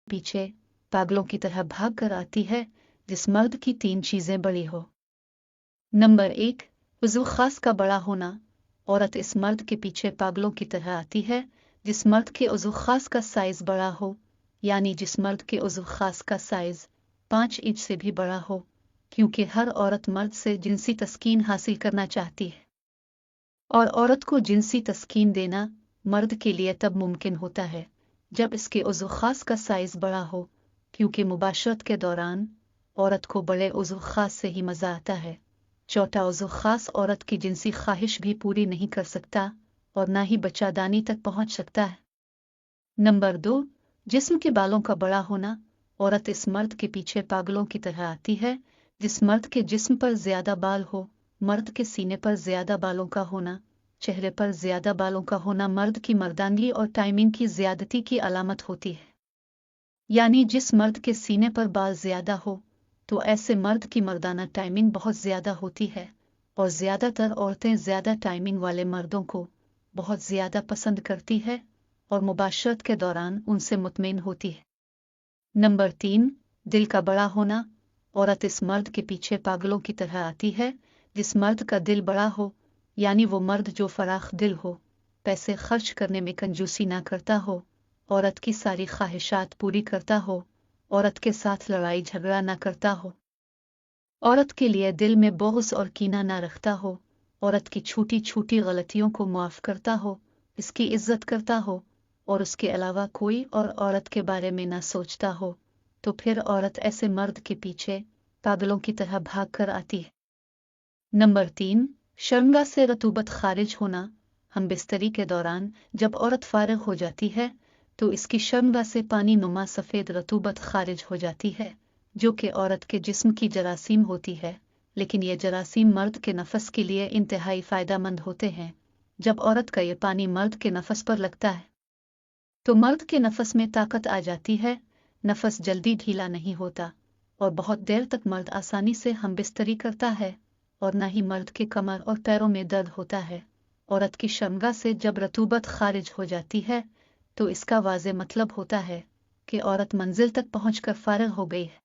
पीछे पागलों की तरह भाग कर आती है जिस मर्द की 3 चीजें बड़ी हो। नंबर 1, उज़्व खास का बड़ा होना। औरत इस मर्द के पीछे पागलों की तरह आती है जिस मर्द के उज़्व खास का साइज बड़ा हो, यानी जिस मर्द के उज़्व खास का साइज 5 इंच से भी बड़ा हो, क्योंकि हर औरत मर्द से जिनसी तस्कीन हासिल करना चाहती है और औरत को जिनसी तस्कीन देना मर्द के लिए तब मुमकिन होता है जब इसके उज़्व खास का साइज बड़ा हो, क्योंकि मुबाशरत के दौरान औरत को बड़े उज़्व खास से ही मजा आता है। छोटा उज़्व खास औरत की जिनसी ख्वाहिश भी पूरी नहीं कर सकता और ना ही बच्चादानी तक पहुंच सकता है। नंबर 2, जिस्म के बालों का बड़ा होना। औरत इस मर्द के पीछे पागलों की तरह आती है जिस मर्द के जिस्म पर ज्यादा बाल हो। मर्द के सीने पर ज्यादा बालों का होना, चेहरे पर ज्यादा बालों का होना मर्द की मर्दानगी और टाइमिंग की ज्यादती की अलामत होती है। यानी जिस मर्द के सीने पर बाल ज्यादा हो तो ऐसे मर्द की मर्दाना टाइमिंग बहुत ज्यादा होती है और ज्यादातर औरतें ज्यादा टाइमिंग वाले मर्दों को बहुत ज्यादा पसंद करती है और मुबाशरत के दौरान उनसे मुतमईन होती है। नंबर 3, दिल का बड़ा होना। औरत इस मर्द के पीछे पागलों की तरह आती है जिस मर्द का दिल बड़ा हो, यानी वो मर्द जो फराख दिल हो, पैसे खर्च करने में कंजूसी ना करता हो, औरत की सारी ख्वाहिशात पूरी करता हो, औरत के साथ लड़ाई झगड़ा ना करता हो, औरत के लिए दिल में बोझ और कीना ना रखता हो, औरत की छोटी छोटी गलतियों को माफ करता हो, इसकी इज्जत करता हो और उसके अलावा कोई और औरत के बारे में ना सोचता हो, तो फिर औरत ऐसे मर्द के पीछे पागलों की तरह भाग कर आती है। नंबर 3, शर्मगाह से रतूबत खारिज होना। हम बिस्तरी के दौरान जब औरत फारिग हो जाती है तो इसकी शर्मगाह से पानी नुमा सफ़ेद रतूबत खारिज हो जाती है, जो कि औरत के जिस्म की जरासीम होती है, लेकिन ये जरासीम मर्द के नफस के लिए इंतहाई फ़ायदेमंद होते हैं। जब औरत का ये पानी मर्द के नफस पर लगता है तो मर्द के नफस में ताकत आ जाती है, नफस जल्दी ढीला नहीं होता और बहुत देर तक मर्द आसानी से हम बिस्तरी करता है और न ही मर्द के कमर और पैरों में दर्द होता है। औरत की शर्मगाह से जब रतूबत खारिज हो जाती है तो इसका वाज़े मतलब होता है कि औरत मंजिल तक पहुंचकर फारिग हो गई है।